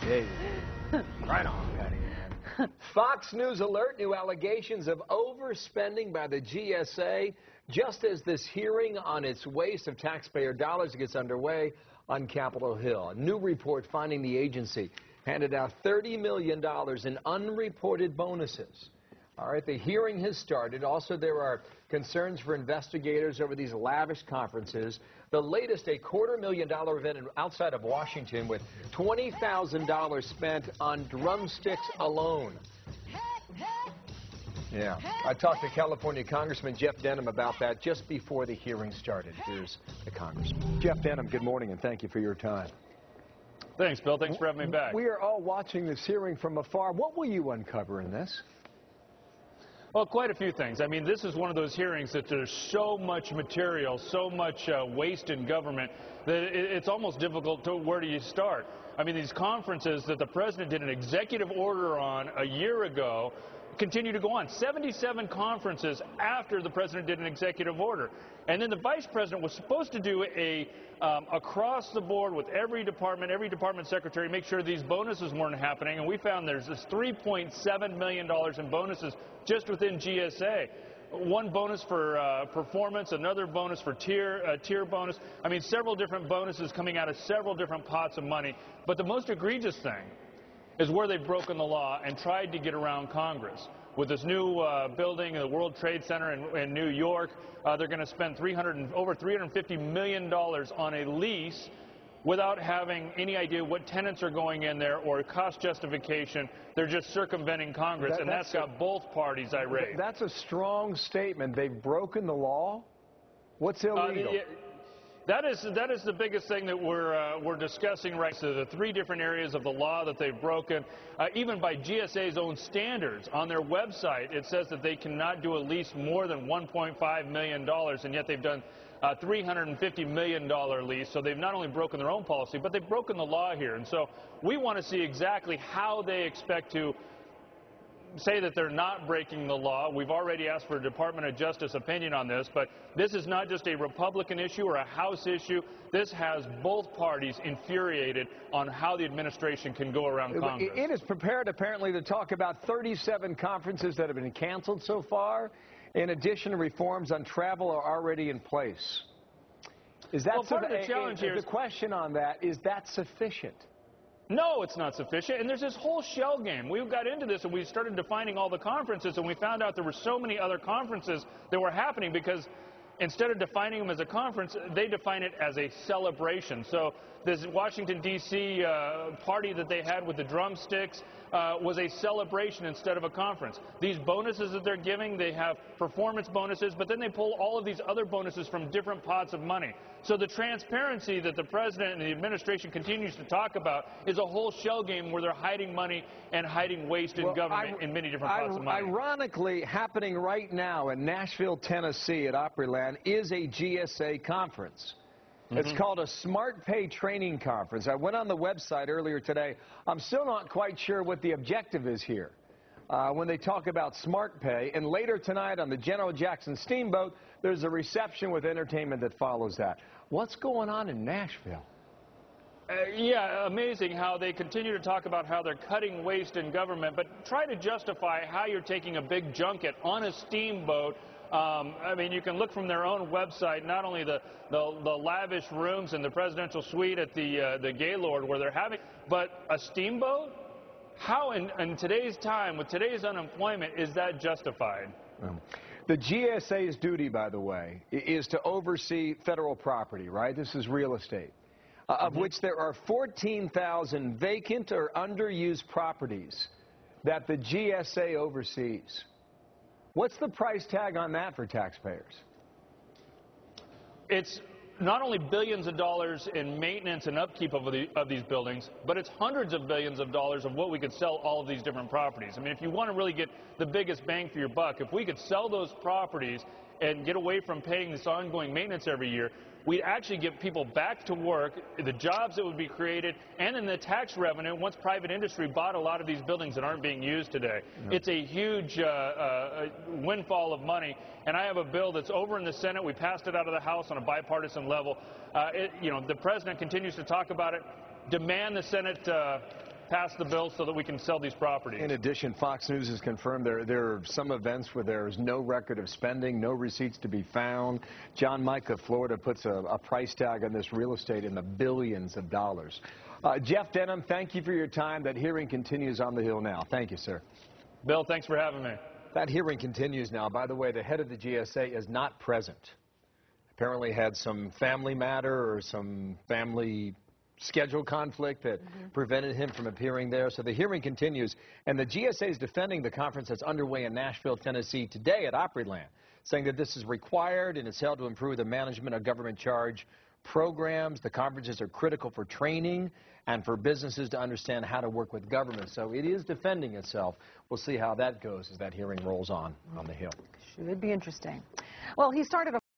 Yeah, you did. Right on, Patty Ann. Fox News alert, new allegations of overspending by the GSA just as this hearing on its waste of taxpayer dollars gets underway on Capitol Hill. A new report finding the agency handed out $30 million in unreported bonuses. All right, the hearing has started. Also, there are concerns for investigators over these lavish conferences. The latest, a $250,000 event outside of Washington with $20,000 spent on drumsticks alone. Yeah, I talked to California Congressman Jeff Denham about that just before the hearing started. Here's the congressman. Jeff Denham, good morning, and thank you for your time. Thanks, Bill. Thanks for having me back. We are all watching this hearing from afar. What will you uncover in this? Well, quite a few things. I mean, this is one of those hearings that there's so much material, so much waste in government that it's almost difficult to where do you start. I mean, these conferences that the president did an executive order on a year ago continue to go on. 77 conferences after the president did an executive order. And then the vice president was supposed to do a across the board with every department secretary, make sure these bonuses weren't happening. And we found there's this $3.7 million in bonuses just within GSA. One bonus for performance, another bonus for tier bonus. I mean, several different bonuses coming out of several different pots of money. But the most egregious thing is where they've broken the law and tried to get around Congress. With this new building, the World Trade Center in New York, they're going to spend over $350 million on a lease without having any idea what tenants are going in there or cost justification. They're just circumventing Congress, and that's got both parties irate. That's a strong statement. They've broken the law? What's illegal? That is the biggest thing that we're discussing right now. So the three different areas of the law that they've broken, even by GSA's own standards on their website, it says that they cannot do a lease more than $1.5 million, and yet they've done a $350 million lease. So they've not only broken their own policy, but they've broken the law here. And so we want to see exactly how they expect to say that they're not breaking the law. We've already asked for a Department of Justice opinion on this, but this is not just a Republican issue or a House issue. This has both parties infuriated on how the administration can go around Congress. It is prepared, apparently, to talk about 37 conferences that have been canceled so far. In addition, reforms on travel are already in place. Is that part of the challenge here? The question on that, is that sufficient? No, it's not sufficient, and there's this whole shell game. We got into this and we started defining all the conferences, and we found out there were so many other conferences that were happening because instead of defining them as a conference, they define it as a celebration. So this Washington, D.C. Party that they had with the drumsticks was a celebration instead of a conference. These bonuses that they're giving, they have performance bonuses, but then they pull all of these other bonuses from different pots of money. So the transparency that the president and the administration continues to talk about is a whole shell game where they're hiding money and hiding waste in government in many different pots of money. Ironically, happening right now in Nashville, Tennessee at Opryland is a GSA conference. It's called a Smart Pay Training Conference. I went on the website earlier today. I'm still not quite sure what the objective is here when they talk about Smart Pay. And later tonight on the General Jackson Steamboat, there's a reception with entertainment that follows that. What's going on in Nashville? Yeah, amazing how they continue to talk about how they're cutting waste in government, but try to justify how you're taking a big junket on a steamboat. I mean, you can look from their own website, not only the lavish rooms in the presidential suite at the Gaylord where they're having, but a steamboat? How in today's time, with today's unemployment, is that justified? The GSA's duty, by the way, is to oversee federal property, right? This is real estate, of which there are 14,000 vacant or underused properties that the GSA oversees. What's the price tag on that for taxpayers? It's not only billions of dollars in maintenance and upkeep of these buildings, but it's hundreds of billions of dollars of what we could sell all of these different properties. I mean, if you want to really get the biggest bang for your buck, if we could sell those properties and get away from paying this ongoing maintenance every year, we'd actually get people back to work, the jobs that would be created, and then the tax revenue once private industry bought a lot of these buildings that aren't being used today. It's a huge windfall of money, and I have a bill that's over in the Senate. We passed it out of the House on a bipartisan level. You know, the president continues to talk about it, demand the Senate pass the bill so that we can sell these properties. In addition, Fox News has confirmed there are some events where there is no record of spending, no receipts to be found. John Micah, Florida, puts a price tag on this real estate in the billions of dollars. Jeff Denham, thank you for your time. That hearing continues on the Hill now. Thank you, sir. Bill, thanks for having me. That hearing continues now. By the way, the head of the GSA is not present. Apparently had some family matter or some family schedule conflict that prevented him from appearing there. So the hearing continues, and the GSA is defending the conference that's underway in Nashville, Tennessee today at Opryland, saying that this is required and it's held to improve the management of government charge programs. The conferences are critical for training and for businesses to understand how to work with government. So it is defending itself. We'll see how that goes as that hearing rolls on the Hill. Should be interesting. Well, he started a